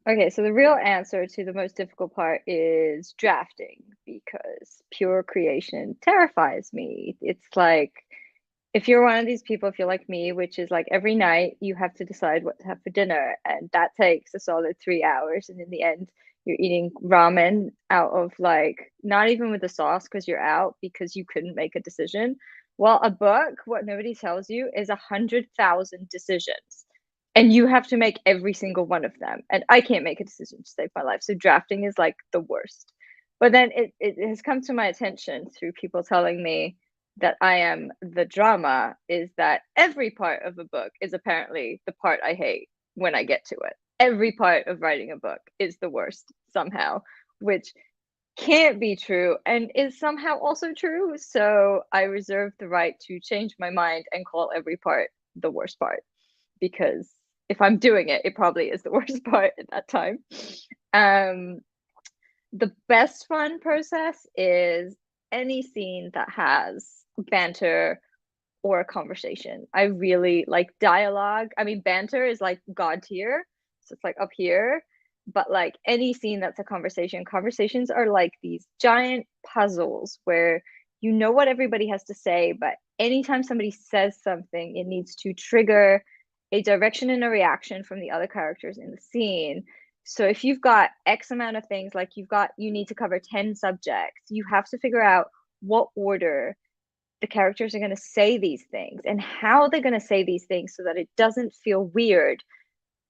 Okay, so the real answer to the most difficult part is drafting, because pure creation terrifies me. It's like, if you're one of these people, if you're like me, which is like every night you have to decide what to have for dinner, and that takes a solid 3 hours, and in the end you're eating ramen out of like, not even with the sauce because you're out because you couldn't make a decision. Well, a book, what nobody tells you, is 100,000 decisions, and you have to make every single one of them, and I can't make a decision to save my life. So drafting is like the worst. But then it has come to my attention through people telling me, that I am the drama is that every part of a book is apparently the part I hate when I get to it. Every part of writing a book is the worst somehow, which can't be true and is somehow also true. So I reserve the right to change my mind and call every part the worst part, because if I'm doing it, it probably is the worst part at that time. Um, the best fun process is any scene that has banter or a conversation. I really like dialogue. I mean, banter is like god tier, so it's like up here. But like any scene that's a conversation, conversations are like these giant puzzles where you know what everybody has to say, but anytime somebody says something, it needs to trigger a direction and a reaction from the other characters in the scene. So if you've got X amount of things, like you need to cover 10 subjects, you have to figure out what order the characters are going to say these things and how they're going to say these things so that it doesn't feel weird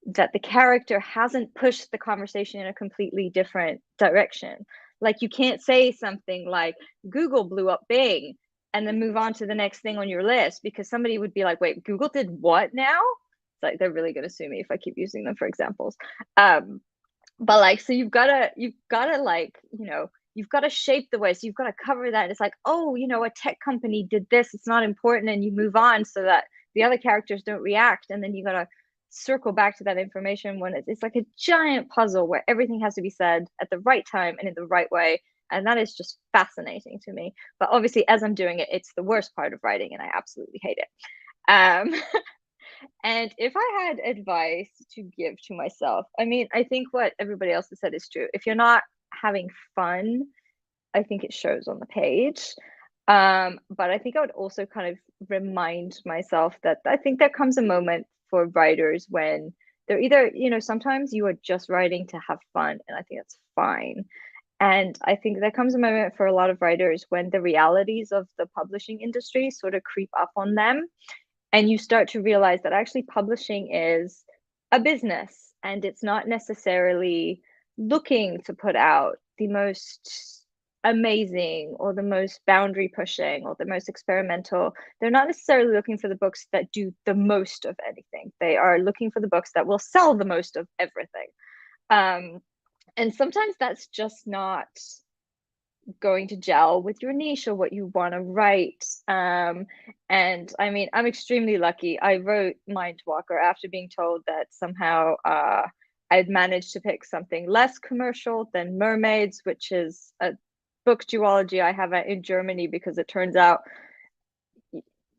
that the character hasn't pushed the conversation in a completely different direction. Like you can't say something like Google blew up Bing and then move on to the next thing on your list, because somebody would be like, wait, Google did what now? It's like they're really going to sue me if I keep using them for examples. But like, so you've gotta like, you've got to shape the way, so you've got to cover that. It's like, oh, a tech company did this, it's not important, and you move on so that the other characters don't react, and then you got to circle back to that information when it's like a giant puzzle where everything has to be said at the right time and in the right way. And that is just fascinating to me. But obviously, as I'm doing it, it's the worst part of writing, and I absolutely hate it. um and if I had advice to give to myself, I mean, I think what everybody else has said is true. If you're not having fun, I think it shows on the page. But I think I would also kind of remind myself that I think there comes a moment for writers when they're either, sometimes you are just writing to have fun, and I think that's fine. And I think there comes a moment for a lot of writers when the realities of the publishing industry sort of creep up on them, and you start to realize that actually publishing is a business, and it's not necessarily looking to put out the most amazing or the most boundary pushing or the most experimental. They're not necessarily looking for the books that do the most of anything. They are looking for the books that will sell the most of everything. And sometimes that's just not going to gel with your niche or what you want to write. And I mean, I'm extremely lucky. I wrote Mindwalker after being told that somehow I'd managed to pick something less commercial than mermaids, which is a book duology I have in Germany, because it turns out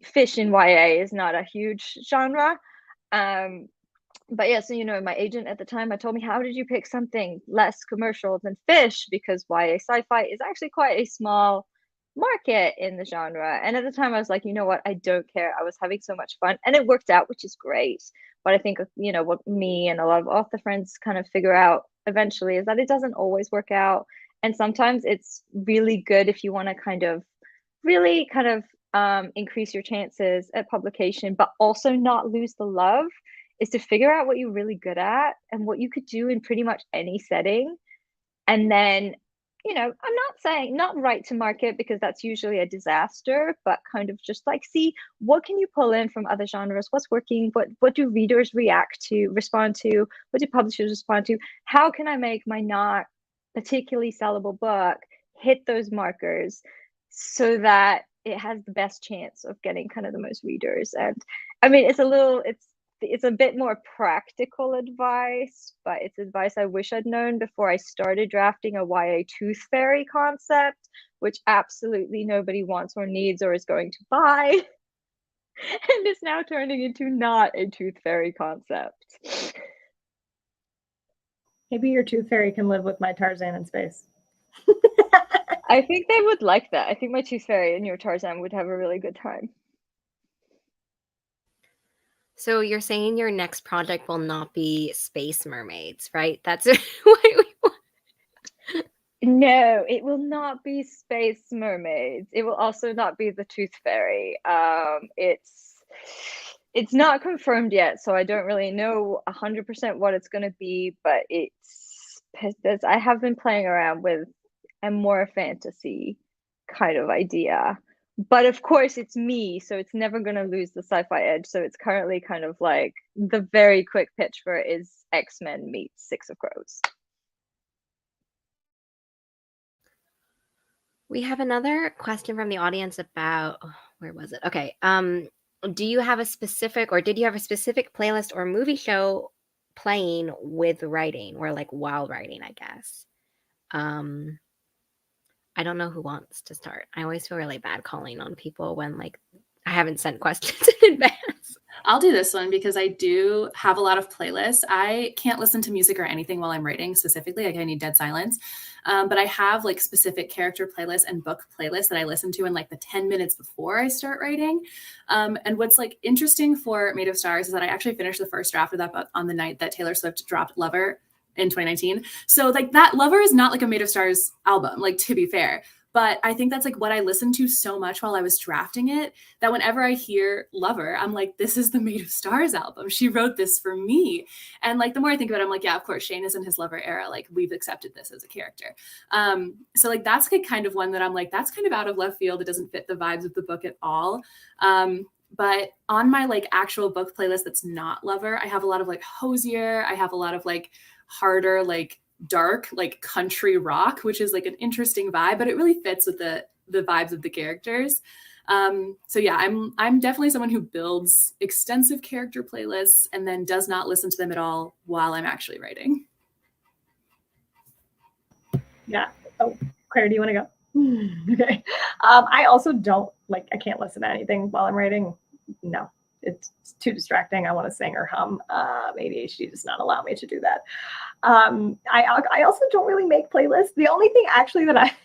fish in YA is not a huge genre. But yeah, so my agent at the time, I told me, how did you pick something less commercial than fish? Because YA sci-fi is actually quite a small market in the genre. And at the time I was like, you know what, I don't care. I was having so much fun and it worked out, which is great. But I think, what me and a lot of author friends kind of figure out eventually is that it doesn't always work out. And sometimes it's really good if you want to kind of really kind of increase your chances at publication, but also not lose the love, is to figure out what you're really good at and what you could do in pretty much any setting. And then, I'm not saying not right to market, because that's usually a disaster, but kind of just like see what can you pull in from other genres, what's working, what do readers respond to, what do publishers respond to, how can I make my not particularly sellable book hit those markers so that it has the best chance of getting kind of the most readers. And I mean, it's a bit more practical advice, but it's advice I wish I'd known before I started drafting a YA tooth fairy concept, which absolutely nobody wants or needs or is going to buy. And it's now turning into not a tooth fairy concept. Maybe your tooth fairy can live with my Tarzan in space. I think they would like that. I think my tooth fairy and your Tarzan would have a really good time. So you're saying your next project will not be space mermaids, right? That's what we want. No, it will not be space mermaids. It will also not be the tooth fairy. It's not confirmed yet, so I don't really know 100% what it's going to be, but I have been playing around with a more fantasy kind of idea but of course it's me, so it's never going to lose the sci-fi edge. So it's currently kind of like the very quick pitch for it is X-Men meets Six of Crows. We have another question from the audience about where was it? Okay. Do you have a specific or did you have a specific playlist or movie show playing with writing or like while writing, I guess? Um I don't know who wants to start. I always feel really bad calling on people when like I haven't sent questions in advance. I'll do this one because I do have a lot of playlists. I can't listen to music or anything while I'm writing specifically. Like I need dead silence. But I have like specific character playlists and book playlists that I listen to in like the 10 minutes before I start writing. And what's like interesting for Made of Stars is that I actually finished the first draft of that book on the night that Taylor Swift dropped Lover in 2019. So like that Lover is not like a Made of Stars album, like to be fair. But I think that's like what I listened to so much while I was drafting it that whenever I hear Lover, I'm like, this is the Made of Stars album. She wrote this for me. And like the more I think about it, I'm like, yeah, of course, Shane is in his Lover era. Like we've accepted this as a character. So like that's like kind of one that I'm like, that's kind of out of left field. It doesn't fit the vibes of the book at all. But on my like actual book playlist that's not Lover, I have a lot of like Hosier. I have a lot of like harder, like dark like country rock, which is like an interesting vibe, but it really fits with the vibes of the characters. So yeah, I'm definitely someone who builds extensive character playlists and then does not listen to them at all while I'm actually writing. Yeah. Oh, Claire, do you want to go? Okay. I also don't like, I can't listen to anything while I'm writing. No, it's too distracting. I want to sing or hum. ADHD does not allow me to do that. I also don't really make playlists. The only thing actually that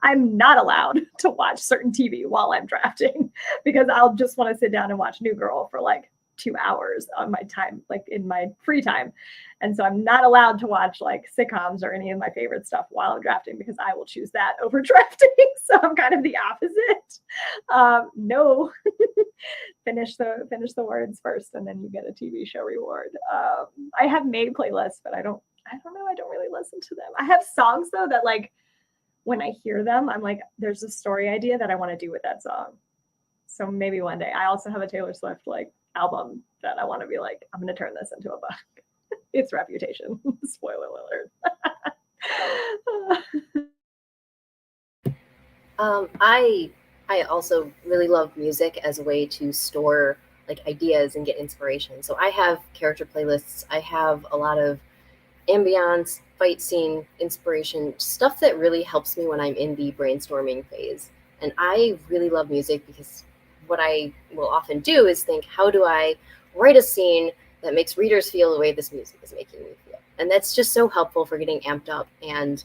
I'm not allowed to watch certain TV while I'm drafting because I'll just want to sit down and watch New Girl for like 2 hours on my time, like in my free time. And so I'm not allowed to watch like sitcoms or any of my favorite stuff while I'm drafting because I will choose that over drafting. So I'm kind of the opposite. No, finish the words first, and then you get a TV show reward. I have made playlists, but I don't know. I don't really listen to them. I have songs though that like when I hear them, I'm like, there's a story idea that I want to do with that song. So maybe one day. I also have a Taylor Swift like album that I want to be like, I'm going to turn this into a book. It's Reputation. Spoiler alert. I also really love music as a way to store like ideas and get inspiration. So I have character playlists. I have a lot of ambience, fight scene, inspiration, stuff that really helps me when I'm in the brainstorming phase. And I really love music because what I will often do is think, how do I write a scene that makes readers feel the way this music is making me feel? And that's just so helpful for getting amped up and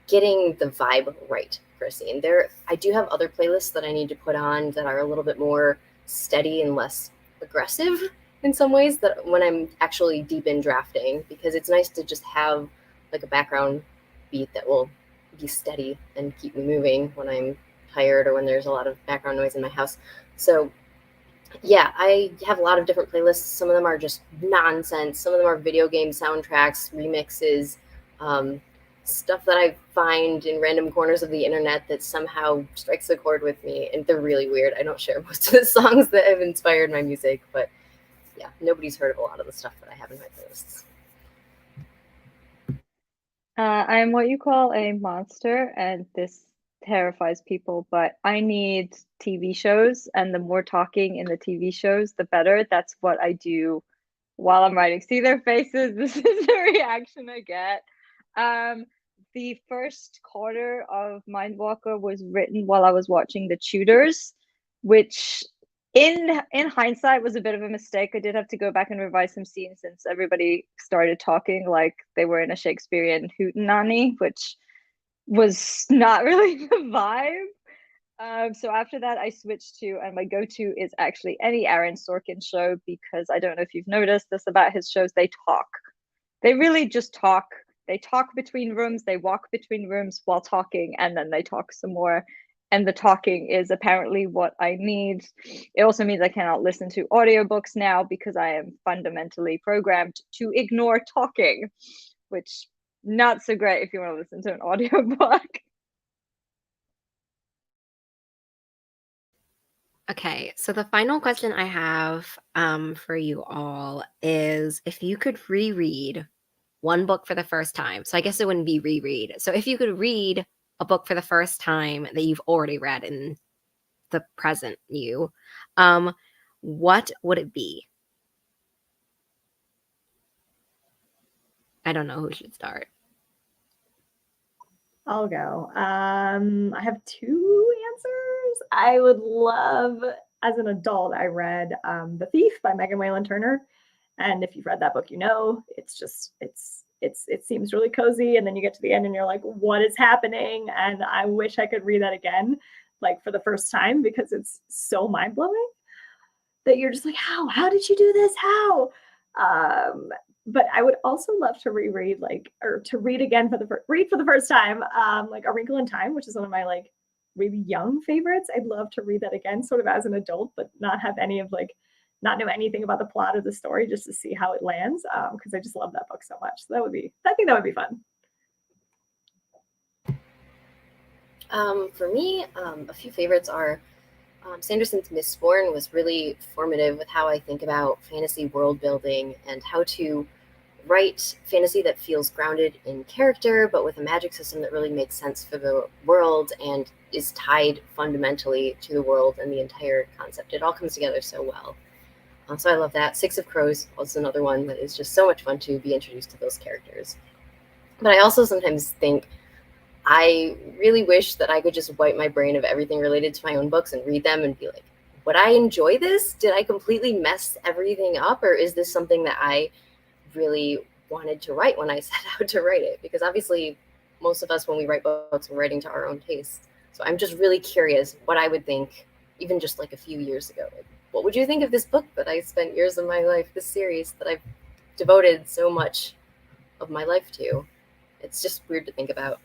getting the vibe right for a scene. I do have other playlists that I need to put on that are a little bit more steady and less aggressive in some ways that when I'm actually deep in drafting, because it's nice to just have like a background beat that will be steady and keep me moving when I'm tired or when there's a lot of background noise in my house. So yeah, I have a lot of different playlists. Some of them are just nonsense. Some of them are video game soundtracks, remixes, stuff that I find in random corners of the internet that somehow strikes a chord with me. And they're really weird. I don't share most of the songs that have inspired my music, but yeah, nobody's heard of a lot of the stuff that I have in my playlists. I'm what you call a monster, and this terrifies people, but I need TV shows, and the more talking in the TV shows, the better. That's what I do while I'm writing. See their faces. This is the reaction I get. The first quarter of Mindwalker was written while I was watching The Tudors, which in hindsight was a bit of a mistake. I did have to go back and revise some scenes since everybody started talking like they were in a Shakespearean hootenanny, which was not really the vibe. So after that, I switched to, and my go-to is actually any Aaron Sorkin show, because I don't know if you've noticed this about his shows, they talk. They really just talk. They talk between rooms, they walk between rooms while talking, and then they talk some more. And the talking is apparently what I need. It also means I cannot listen to audiobooks now because I am fundamentally programmed to ignore talking, which not so great if you want to listen to an audiobook. Okay, so the final question I have for you all is if you could reread one book for the first time. So I guess it wouldn't be reread. So if you could read a book for the first time that you've already read in the present you, um, what would it be? I don't know who should start. I'll go. I have two answers. I would love, as an adult, I read The Thief by Megan Whalen Turner. And if you've read that book, you know, it seems really cozy. And then you get to the end and you're like, what is happening? And I wish I could read that again, like for the first time, because it's so mind blowing that you're just like, how did you do this? How? But I would also love to reread, like, or to read again read for the first time, like A Wrinkle in Time, which is one of my like really young favorites. I'd love to read that again, sort of as an adult, but not have any of like, not know anything about the plot of the story, just to see how it lands. Because I just love that book so much. So I think that would be fun. For me, a few favorites are Sanderson's Mistborn was really formative with how I think about fantasy world building and how to write fantasy that feels grounded in character, but with a magic system that really makes sense for the world and is tied fundamentally to the world and the entire concept. It all comes together so well. So I love that. Six of Crows was another one that is just so much fun to be introduced to those characters. But I also sometimes think I really wish that I could just wipe my brain of everything related to my own books and read them and be like, would I enjoy this? Did I completely mess everything up? Or is this something that I really wanted to write when I set out to write it? Because obviously, most of us, when we write books, we're writing to our own taste. So I'm just really curious what I would think, even just like a few years ago. Like, what would you think of this book that I spent years of my life, this series that I've devoted so much of my life to? It's just weird to think about.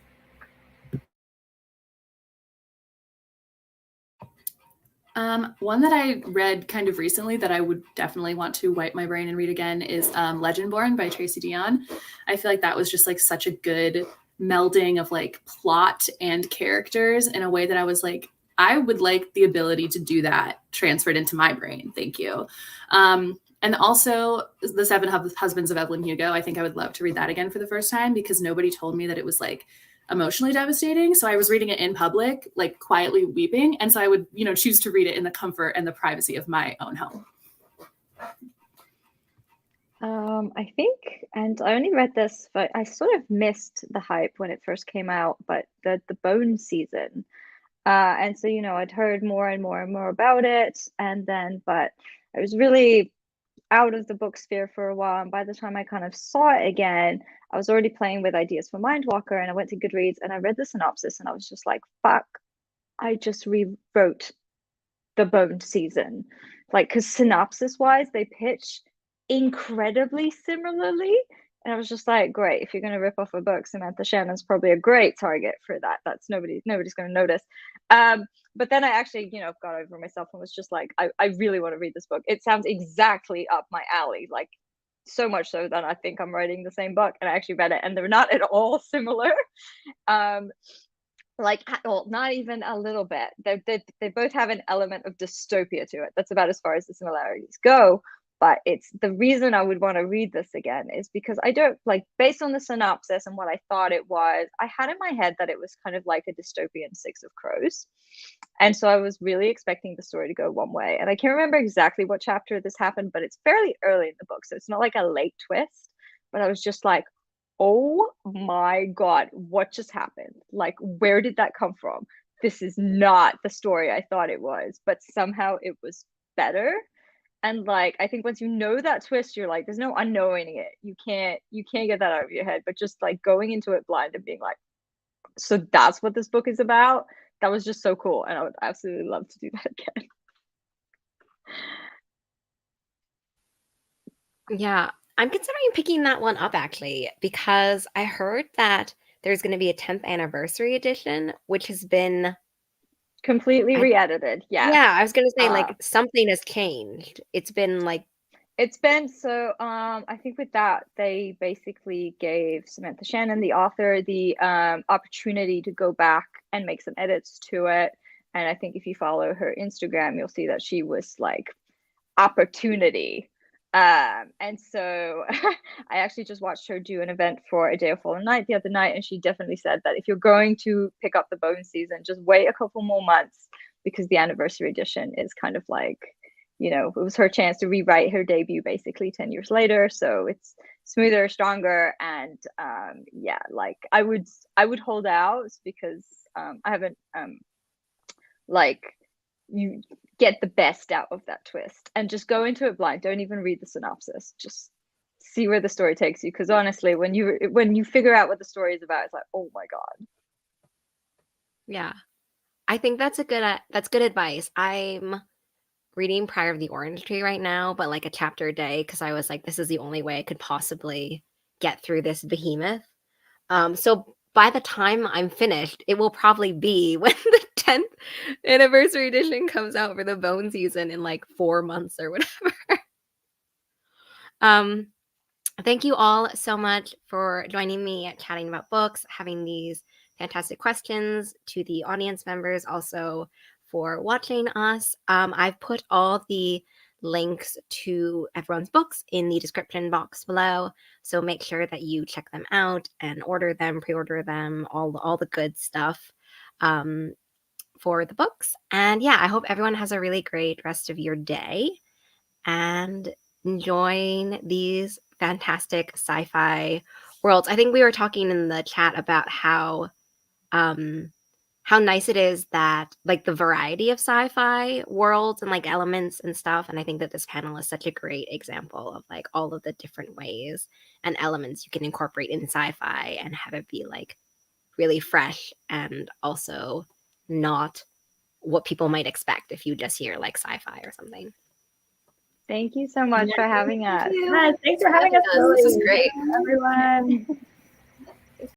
One that I read kind of recently that I would definitely want to wipe my brain and read again is Legendborn by Tracy Dion. I feel like that was just like such a good melding of like plot and characters in a way that I was like, I would like the ability to do that transferred into my brain. Thank you. And also The Seven Husbands of Evelyn Hugo. I think I would love to read that again for the first time because nobody told me that it was like emotionally devastating. So I was reading it in public, like quietly weeping. And so I would, choose to read it in the comfort and the privacy of my own home. I think, and I only read this, but I sort of missed the hype when it first came out, but the Bone season. And so, I'd heard more and more and more about it. But I was really out of the book sphere for a while. And by the time I kind of saw it again, I was already playing with ideas for Mindwalker, and I went to Goodreads and I read the synopsis and I was just like, fuck, I just rewrote the Bone season. Like, because synopsis wise, they pitch incredibly similarly. And I was just like, great, if you're going to rip off a book, Samantha Shannon's probably a great target for that. That's nobody's going to notice. But then I actually, got over myself and was just like, I really want to read this book. It sounds exactly up my alley. Like, so much so that I think I'm writing the same book. And I actually read it and they're not at all similar. Well, not even a little bit. They both have an element of dystopia to it. That's about as far as the similarities go. But it's the reason I would want to read this again is because I don't like, based on the synopsis and what I thought it was, I had in my head that it was kind of like a dystopian Six of Crows. And so I was really expecting the story to go one way. And I can't remember exactly what chapter this happened, but it's fairly early in the book. So it's not like a late twist. But I was just like, oh my God, what just happened? Like, where did that come from? This is not the story I thought it was, but somehow it was better. And like, I think once you know that twist, you're like, there's no unknowing it. You can't get that out of your head. But just like going into it blind and being like, so that's what this book is about. That was just so cool. And I would absolutely love to do that again. Yeah, I'm considering picking that one up actually because I heard that there's going to be a 10th anniversary edition, which has been Completely re-edited. Yes. Yeah, I was going to say like something has changed. It's been like It's been so I think with that they basically gave Samantha Shannon, the author, the opportunity to go back and make some edits to it And I think if you follow her Instagram, you'll see that she was like opportunity. And so I actually just watched her do an event for A Day of Fallen Night the other night, and she definitely said that if you're going to pick up the Bone season, just wait a couple more months, because the anniversary edition is kind of like, you know, it was her chance to rewrite her debut basically 10 years later. So it's smoother, stronger, and yeah, like I would hold out, because I haven't like, you get the best out of that twist, and just go into it blind. Don't even read the synopsis, just see where the story takes you, because honestly, when you figure out what the story is about, it's like, oh my god. Yeah, I think that's good advice. I'm reading Pride of the Orange Tree right now, but like a chapter a day, because I was like, this is the only way I could possibly get through this behemoth. So by the time I'm finished, it will probably be when the 10th anniversary edition comes out for the Bone season in like 4 months or whatever. Thank you all so much for joining me at chatting about books, having these fantastic questions, to the audience members also for watching us. I've put all the links to everyone's books in the description box below, so make sure that you check them out and order them, pre-order them, all the good stuff for the books. And yeah, I hope everyone has a really great rest of your day and enjoying these fantastic sci-fi worlds. I think we were talking in the chat about how nice it is that like the variety of sci-fi worlds and like elements and stuff. And I think that this panel is such a great example of like all of the different ways and elements you can incorporate in sci-fi and have it be like really fresh and also not what people might expect if you just hear like sci-fi or something. Thank you so much for having us. Yes, thanks for having us. This is great. Everyone.